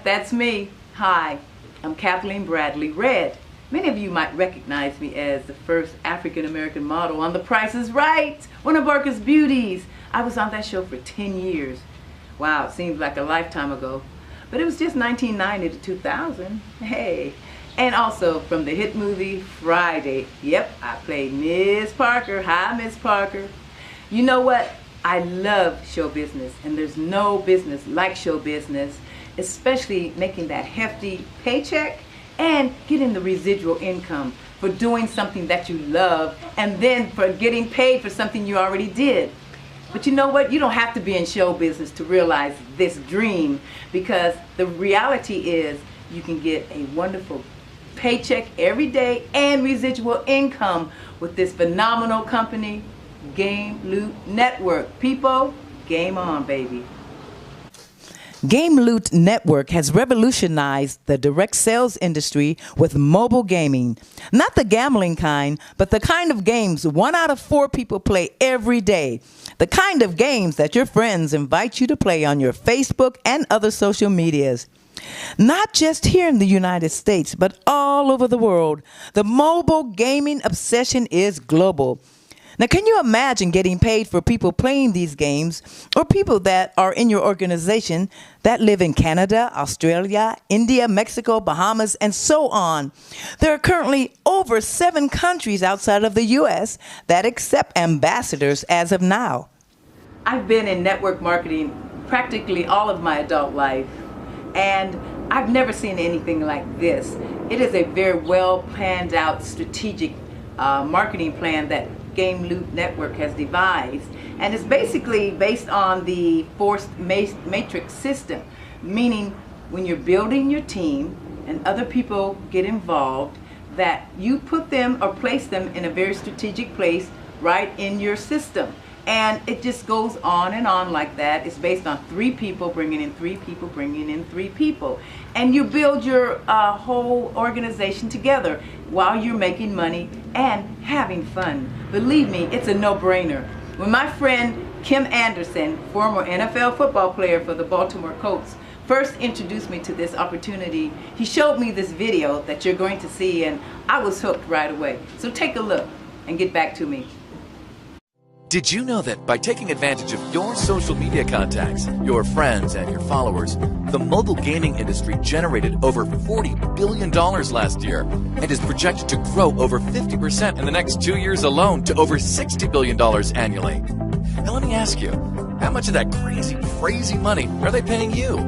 That's me. Hi, I'm Kathleen Bradley Red. Many of you might recognize me as the first African-American model on The Price is Right, one of Barker's beauties. I was on that show for 10 years. Wow, it seems like a lifetime ago. But it was just 1990 to 2000. Hey. And also from the hit movie Friday. Yep, I played Miss Parker. Hi, Miss Parker. You know what? I love show business, and there's no business like show business, especially making that hefty paycheck and getting the residual income for doing something that you love and then for getting paid for something you already did. But you know what? You don't have to be in show business to realize this dream, because the reality is you can get a wonderful paycheck every day and residual income with this phenomenal company, Game Loot Network. People, game on, baby. Game Loot Network has revolutionized the direct sales industry with mobile gaming. Not the gambling kind, but the kind of games 1 out of 4 people play every day. The kind of games that your friends invite you to play on your Facebook and other social medias. Not just here in the United States, but all over the world. The mobile gaming obsession is global. Now, can you imagine getting paid for people playing these games, or people that are in your organization that live in Canada, Australia, India, Mexico, Bahamas, and so on? There are currently over 7 countries outside of the U.S. that accept ambassadors as of now. I've been in network marketing practically all of my adult life, and I've never seen anything like this. It is a very well planned out strategic marketing plan that Game Loot Network has devised, and it's basically based on the forced matrix system, meaning when you're building your team and other people get involved, that you put them or place them in a very strategic place right in your system. And it just goes on and on like that. It's based on 3 people bringing in 3 people, bringing in 3 people. And you build your whole organization together while you're making money and having fun. Believe me, it's a no-brainer. When my friend Kim Anderson, former NFL football player for the Baltimore Colts, first introduced me to this opportunity, he showed me this video that you're going to see, and I was hooked right away. So take a look and get back to me. Did you know that by taking advantage of your social media contacts, your friends, and your followers, the mobile gaming industry generated over $40 billion last year and is projected to grow over 50% in the next 2 years alone to over $60 billion annually? Now let me ask you, how much of that crazy money are they paying you?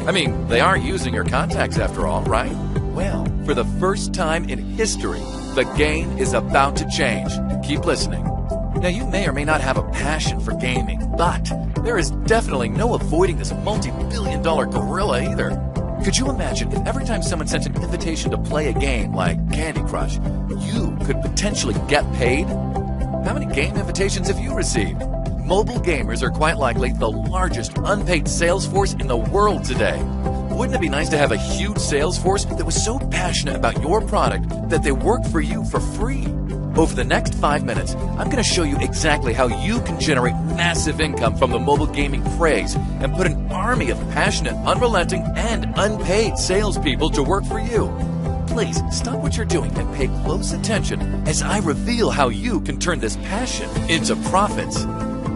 I mean, they are using your contacts after all, right? Well, for the first time in history, the game is about to change. Keep listening. Now, you may or may not have a passion for gaming, but there is definitely no avoiding this multi-billion-dollar gorilla either. Could you imagine if every time someone sent an invitation to play a game like Candy Crush, you could potentially get paid? How many game invitations have you received? Mobile gamers are quite likely the largest unpaid sales force in the world today. Wouldn't it be nice to have a huge sales force that was so passionate about your product that they work for you for free? Over the next 5 minutes, I'm going to show you exactly how you can generate massive income from the mobile gaming craze and put an army of passionate, unrelenting, and unpaid salespeople to work for you. Please stop what you're doing and pay close attention as I reveal how you can turn this passion into profits.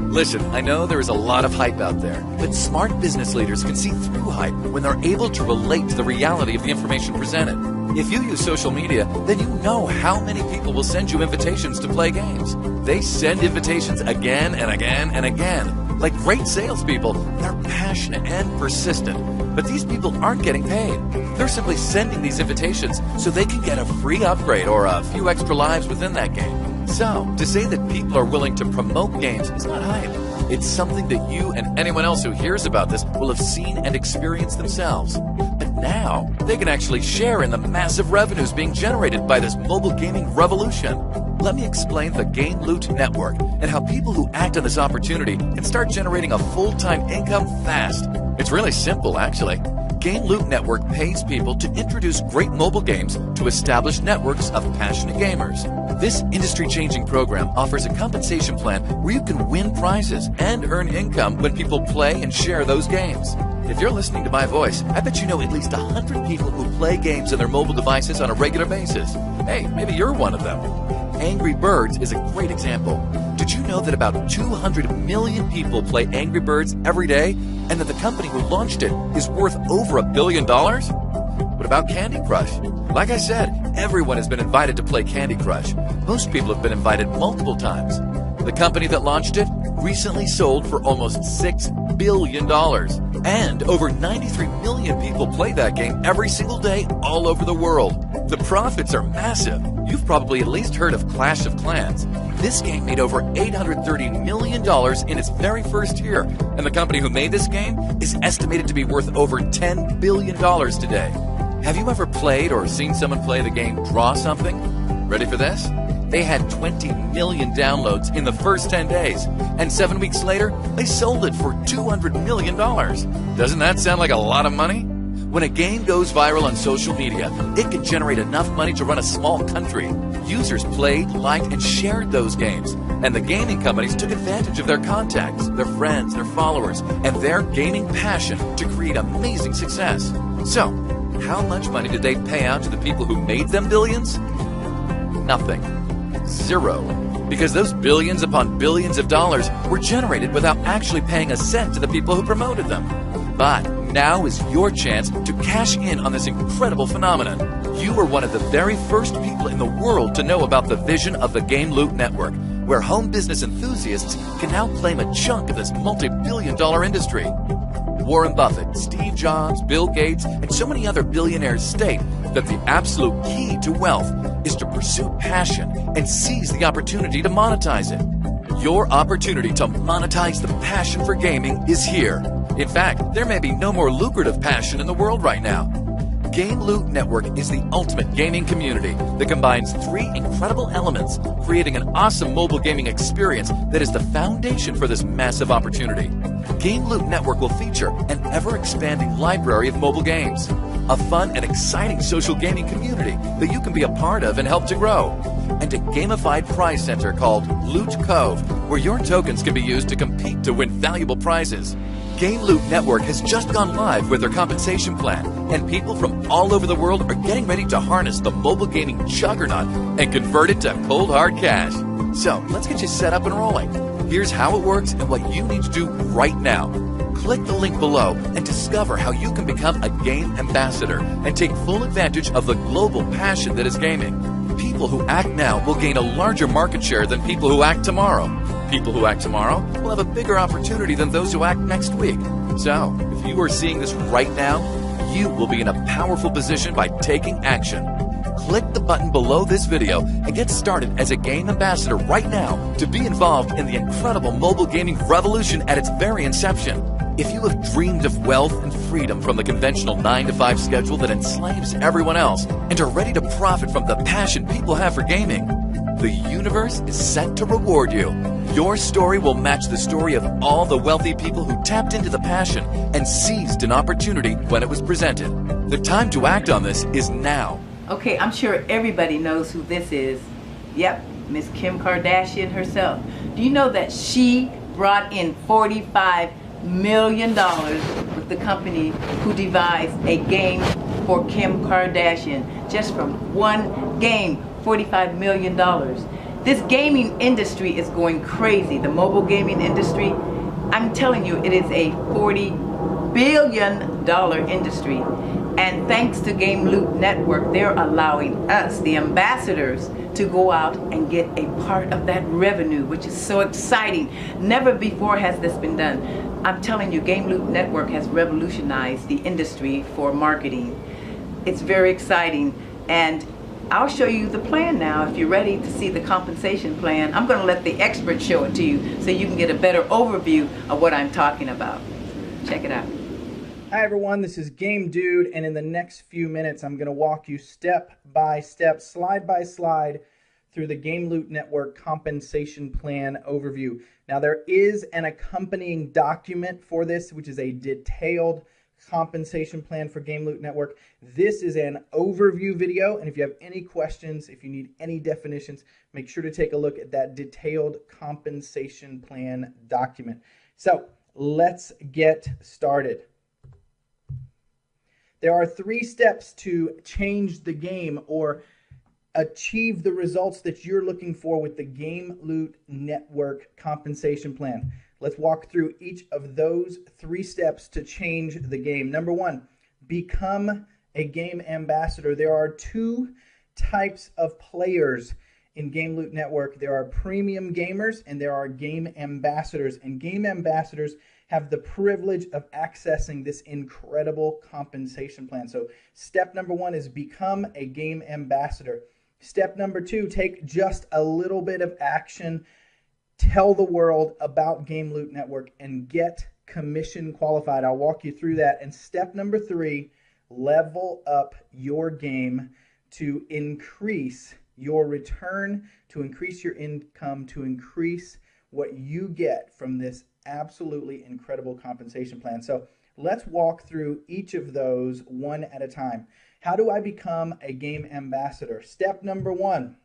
Listen, I know there is a lot of hype out there, but smart business leaders can see through hype when they're able to relate to the reality of the information presented. If you use social media, then you know how many people will send you invitations to play games. They send invitations again and again and again. Like great salespeople, they're passionate and persistent. But these people aren't getting paid. They're simply sending these invitations so they can get a free upgrade or a few extra lives within that game. So, to say that people are willing to promote games is not hype. It's something that you and anyone else who hears about this will have seen and experienced themselves. But now, they can actually share in the massive revenues being generated by this mobile gaming revolution. Let me explain the Game Loot Network and how people who act on this opportunity can start generating a full-time income fast. It's really simple, actually. Game Loot Network pays people to introduce great mobile games to established networks of passionate gamers. This industry-changing program offers a compensation plan where you can win prizes and earn income when people play and share those games. If you're listening to my voice, I bet you know at least 100 people who play games on their mobile devices on a regular basis. Hey, maybe you're one of them. Angry Birds is a great example. Did you know that about 200 million people play Angry Birds every day, and that the company who launched it is worth over $1 billion? What about Candy Crush? Like I said, everyone has been invited to play Candy Crush. Most people have been invited multiple times. The company that launched it recently sold for almost $6 billion. And over 93 million people play that game every single day all over the world. The profits are massive. You've probably at least heard of Clash of Clans. This game made over $830 million in its very first year, and the company who made this game is estimated to be worth over $10 billion today. Have you ever played or seen someone play the game Draw Something? Ready for this? They had 20 million downloads in the first 10 days, and 7 weeks later, they sold it for $200 million. Doesn't that sound like a lot of money? When a game goes viral on social media, it can generate enough money to run a small country. Users played, liked, and shared those games, and the gaming companies took advantage of their contacts, their friends, their followers, and their gaming passion to create amazing success. So, how much money did they pay out to the people who made them billions? Nothing. Zero. Because those billions upon billions of dollars were generated without actually paying a cent to the people who promoted them. But now is your chance to cash in on this incredible phenomenon. You are one of the very first people in the world to know about the vision of the Game Loot Network, where home business enthusiasts can now claim a chunk of this multi-billion-dollar industry. Warren Buffett, Steve Jobs, Bill Gates, and so many other billionaires state that the absolute key to wealth is to pursue passion and seize the opportunity to monetize it. Your opportunity to monetize the passion for gaming is here. In fact, there may be no more lucrative passion in the world right now. Game Loot Network is the ultimate gaming community that combines three incredible elements, creating an awesome mobile gaming experience that is the foundation for this massive opportunity. Game Loot Network will feature an ever-expanding library of mobile games, a fun and exciting social gaming community that you can be a part of and help to grow, and a gamified prize center called Loot Cove, where your tokens can be used to compete to win valuable prizes. Game Loot Network has just gone live with their compensation plan, and people from all over the world are getting ready to harness the mobile gaming juggernaut and convert it to cold hard cash. So let's get you set up and rolling. Here's how it works and what you need to do right now. Click the link below and discover how you can become a game ambassador and take full advantage of the global passion that is gaming. People who act now will gain a larger market share than people who act tomorrow. People who act tomorrow will have a bigger opportunity than those who act next week. So, if you are seeing this right now, you will be in a powerful position by taking action. Click the button below this video and get started as a game ambassador right now to be involved in the incredible mobile gaming revolution at its very inception. If you have dreamed of wealth and freedom from the conventional 9-to-5 schedule that enslaves everyone else and are ready to profit from the passion people have for gaming, the universe is set to reward you. Your story will match the story of all the wealthy people who tapped into the passion and seized an opportunity when it was presented. The time to act on this is now. Okay, I'm sure everybody knows who this is. Yep, Miss Kim Kardashian herself. Do you know that she brought in $45 million with the company who devised a game for Kim Kardashian? Just from one game, $45 million. This gaming industry is going crazy. The mobile gaming industry, I'm telling you, it is a $40 billion industry. And thanks to Game Loot Network, they're allowing us, the ambassadors, to go out and get a part of that revenue, which is so exciting. Never before has this been done. I'm telling you, Game Loot Network has revolutionized the industry for marketing. It's very exciting, and I'll show you the plan now if you're ready to see the compensation plan. I'm going to let the experts show it to you so you can get a better overview of what I'm talking about. Check it out. Hi everyone, this is Game Dude, and in the next few minutes I'm going to walk you step by step, slide by slide through the Game Loot Network compensation plan overview. Now there is an accompanying document for this, which is a detailed compensation plan for Game Loot Network. This is an overview video, and if you have any questions, if you need any definitions, make sure to take a look at that detailed compensation plan document. So let's get started. There are 3 steps to change the game or achieve the results that you're looking for with the Game Loot Network compensation plan. Let's walk through each of those 3 steps to change the game. Number 1, become a game ambassador. There are 2 types of players in Game Loot Network. There are premium gamers and there are game ambassadors. And game ambassadors have the privilege of accessing this incredible compensation plan. So step number 1 is become a game ambassador. Step number 2, take just a little bit of action. Tell the world about Game Loot Network and get commission qualified. I'll walk you through that. And step number 3, level up your game to increase your return, to increase your income, to increase what you get from this absolutely incredible compensation plan. So let's walk through each of those one at a time. How do I become a game ambassador? Step number 1,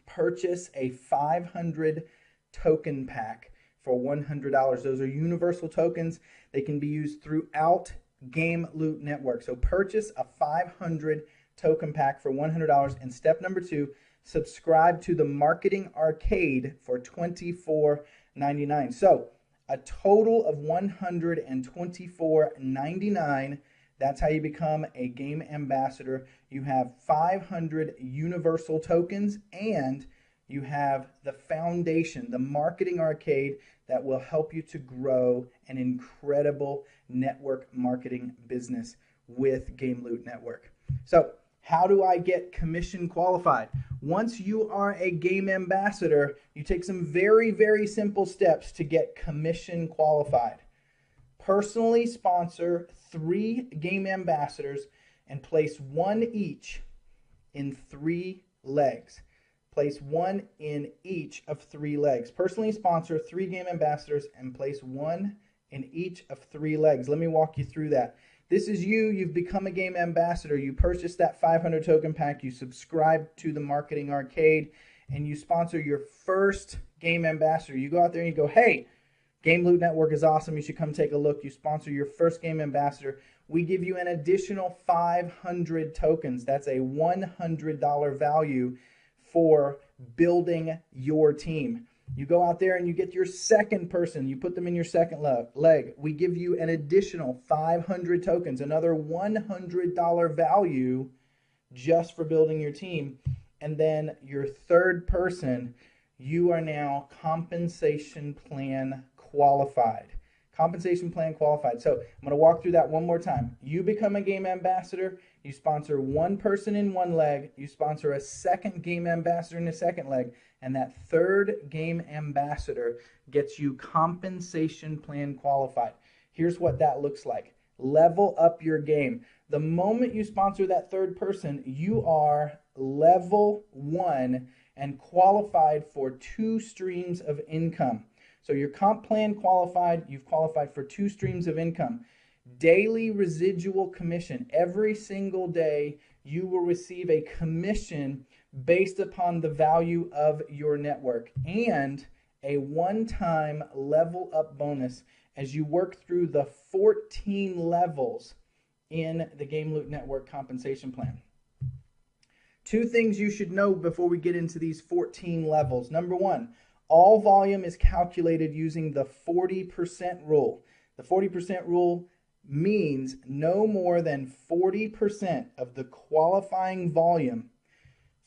purchase a 500 token pack for $100. Those are universal tokens. They can be used throughout Game Loot Network. So purchase a 500 token pack for $100. And step number 2, subscribe to the Marketing Arcade for $24.99. So a total of $124.99. That's how you become a game ambassador. You have 500 universal tokens and you have the foundation, the Marketing Arcade, that will help you to grow an incredible network marketing business with Game Loot Network. So how do I get commission qualified? Once you are a game ambassador, you take some very, very simple steps to get commission qualified. Personally sponsor 3 game ambassadors and place 1 each in 3 legs. Place 1 in each of 3 legs. Personally sponsor 3 game ambassadors and place 1 in each of 3 legs. Let me walk you through that. This is you. You've become a game ambassador. You purchased that 500 token pack. You subscribe to the Marketing Arcade and you sponsor your first game ambassador. You go out there and you go, hey, Game Loot Network is awesome. You should come take a look. You sponsor your first game ambassador. We give you an additional 500 tokens. That's a $100 value for building your team. You go out there and you get your second person. You put them in your second leg. We give you an additional 500 tokens, another $100 value just for building your team. And then your third person, you are now compensation plan qualified. Compensation plan qualified. So I'm going to walk through that one more time. You become a game ambassador. You sponsor 1 person in 1 leg. You sponsor a second game ambassador in a second leg. And that third game ambassador gets you compensation plan qualified. Here's what that looks like. Level up your game. The moment you sponsor that third person, you are level 1 and qualified for 2 streams of income. So your comp plan qualified, you've qualified for 2 streams of income. Daily residual commission. Every single day you will receive a commission based upon the value of your network, and a one-time level up bonus as you work through the 14 levels in the Game Loot Network compensation plan. 2 things you should know before we get into these 14 levels. Number 1, all volume is calculated using the 40% rule. The 40% rule means no more than 40% of the qualifying volume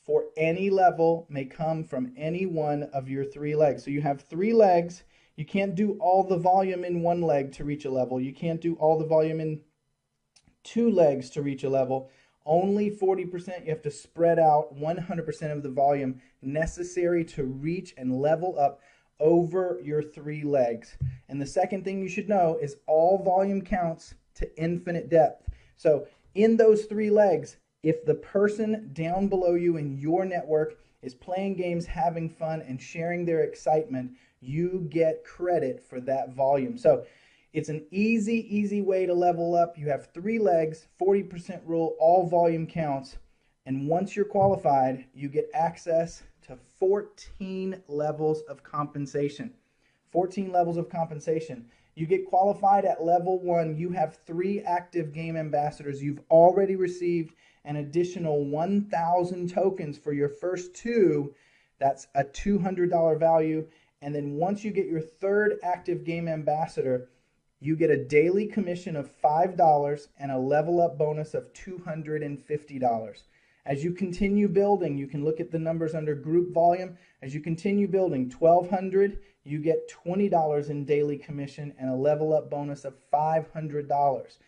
for any level may come from any one of your 3 legs. So you have 3 legs. You can't do all the volume in 1 leg to reach a level. You can't do all the volume in 2 legs to reach a level. Only 40%. You have to spread out 100% of the volume necessary to reach and level up over your 3 legs. And the second thing you should know is all volume counts to infinite depth. So in those 3 legs, if the person down below you in your network is playing games, having fun, and sharing their excitement, you get credit for that volume. So it's an easy way to level up. You have 3 legs, 40% rule, all volume counts. And once you're qualified, you get access to 14 levels of compensation. 14 levels of compensation. You get qualified at level 1. You have 3 active game ambassadors. You've already received an additional 1,000 tokens for your first 2. That's a $200 value. And then once you get your 3rd active game ambassador, you get a daily commission of $5 and a level up bonus of $250. As you continue building, you can look at the numbers under group volume. As you continue building, 1,200, you get $20 in daily commission and a level up bonus of $500.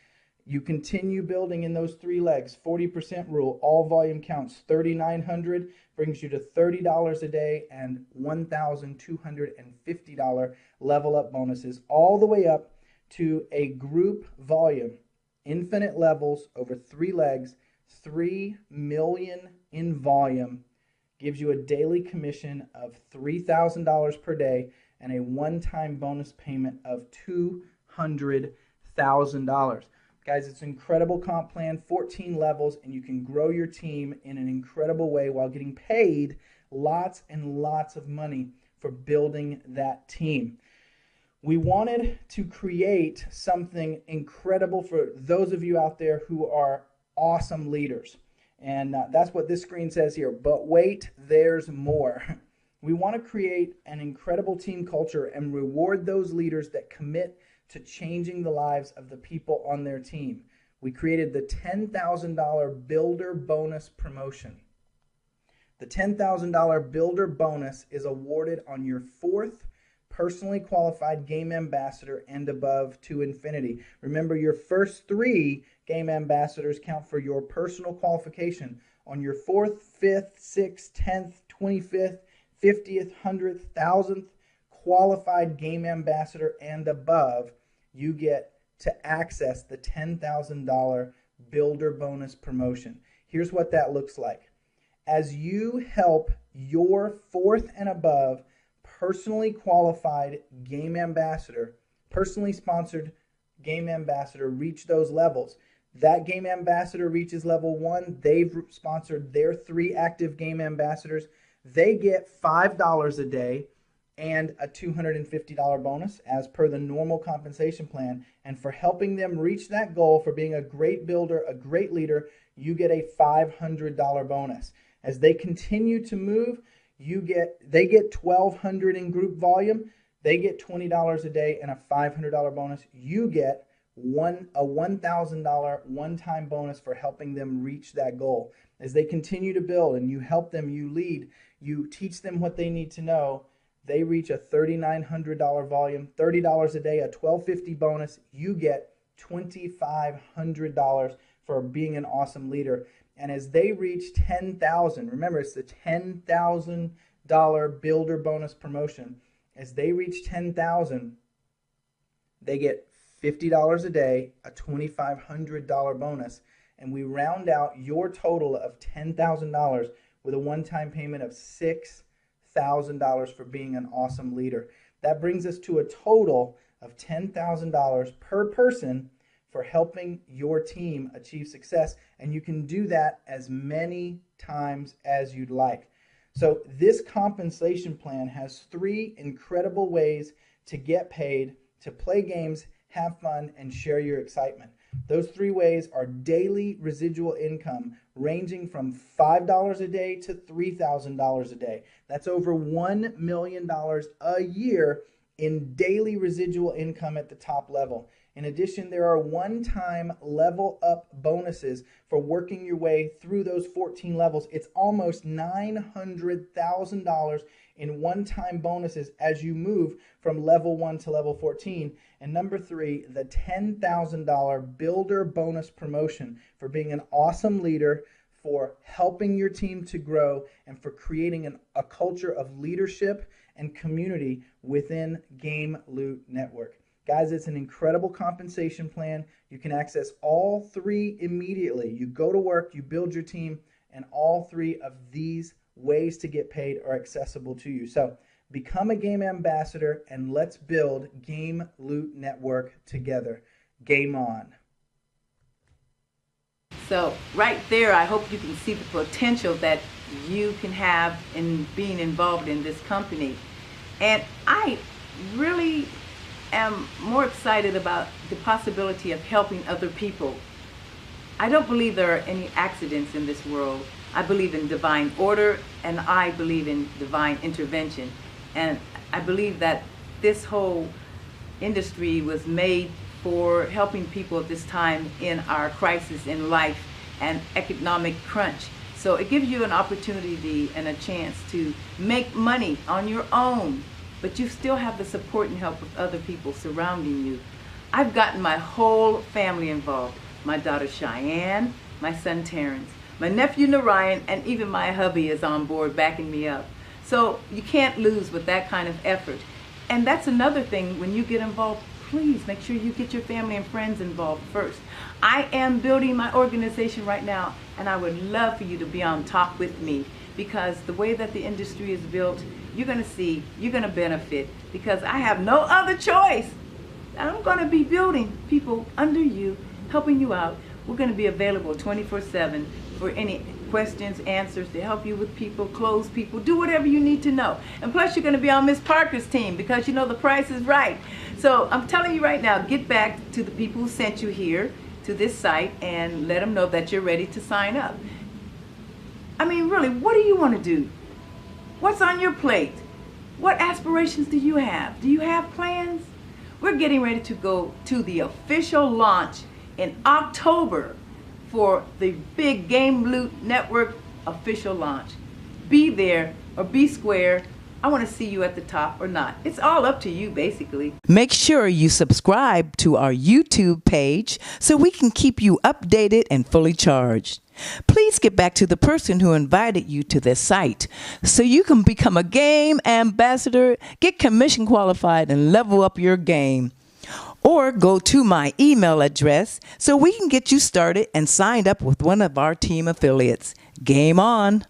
You continue building in those 3 legs, 40% rule, all volume counts, 3,900 brings you to $30 a day and $1,250 level up bonuses, all the way up to a group volume, infinite levels over 3 legs, 3 million in volume, gives you a daily commission of $3,000 per day and a one-time bonus payment of $200,000. Guys, it's an incredible comp plan, 14 levels, and you can grow your team in an incredible way while getting paid lots and lots of money for building that team. We wanted to create something incredible for those of you out there who are awesome leaders. And that's what this screen says here. But wait, there's more. We want to create an incredible team culture and reward those leaders that commit to changing the lives of the people on their team. We created the $10,000 Builder Bonus Promotion. The $10,000 Builder Bonus is awarded on your 4th personally qualified game ambassador and above to infinity. Remember, your first 3 game ambassadors count for your personal qualification. On your 4th, 5th, 6th, 10th, 25th, 50th, 100th, 1000th qualified game ambassador and above, you get to access the $10,000 Builder Bonus Promotion. Here's what that looks like. As you help your 4th and above personally qualified game ambassador, personally sponsored game ambassador reach those levels, that game ambassador reaches level 1, they've sponsored their 3 active game ambassadors, they get $5 a day and a $250 bonus as per the normal compensation plan. And for helping them reach that goal, for being a great builder, a great leader, you get a $500 bonus. As they continue to move, they get $1,200 in group volume, they get $20 a day and a $500 bonus. You get a $1,000 one-time bonus for helping them reach that goal. As they continue to build and you help them, you lead, you teach them what they need to know, they reach a $3,900 volume, $30 a day, a $1,250 bonus. You get $2,500 for being an awesome leader. And as they reach 10,000, remember it's the $10,000 Builder Bonus Promotion. As they reach 10,000, they get $50 a day, a $2,500 bonus, and we round out your total of $10,000 with a one-time payment of $6,000 for being an awesome leader. That brings us to a total of $10,000 per person for helping your team achieve success, and you can do that as many times as you'd like. So this compensation plan has 3 incredible ways to get paid, to play games, have fun, and share your excitement. Those 3 ways are daily residual income, ranging from $5 a day to $3,000 a day. That's over $1 million a year in daily residual income at the top level. In addition, there are one-time level up bonuses for working your way through those 14 levels. It's almost $900,000 in one-time bonuses as you move from level 1 to level 14. And number 3, the $10,000 Builder Bonus Promotion for being an awesome leader, for helping your team to grow, and for creating a culture of leadership and community within Game Loot Network. Guys, it's an incredible compensation plan. You can access all 3 immediately. You go to work, you build your team, and all 3 of these ways to get paid are accessible to you. So become a game ambassador and let's build Game Loot Network together. Game on. So right there, I hope you can see the potential that you can have in being involved in this company. And I really am more excited about the possibility of helping other people. I don't believe there are any accidents in this world. I believe in divine order, and I believe in divine intervention. And I believe that this whole industry was made for helping people at this time in our crisis in life and economic crunch. So it gives you an opportunity and a chance to make money on your own, but you still have the support and help of other people surrounding you. I've gotten my whole family involved. My daughter Cheyenne, my son Terrence, my nephew Narayan, and even my hubby is on board backing me up. So you can't lose with that kind of effort. And that's another thing, when you get involved, please make sure you get your family and friends involved first. I am building my organization right now, and I would love for you to be on top with me, because the way that the industry is built, you're going to see, you're going to benefit, because I have no other choice. I'm going to be building people under you, helping you out. We're going to be available 24/7 for any questions, answers, to help you with people, close people, do whatever you need to know. And plus, you're going to be on Miss Parker's team, because you know the price is right. So I'm telling you right now, get back to the people who sent you here to this site and let them know that you're ready to sign up. I mean, really, what do you want to do? What's on your plate? What aspirations do you have? Do you have plans? We're getting ready to go to the official launch in October for the big Game Loot Network official launch. Be there or be square. I want to see you at the top or not. It's all up to you, basically. Make sure you subscribe to our YouTube page so we can keep you updated and fully charged. Please get back to the person who invited you to this site so you can become a game ambassador, get commission qualified, and level up your game. Or go to my email address so we can get you started and signed up with one of our team affiliates. Game on!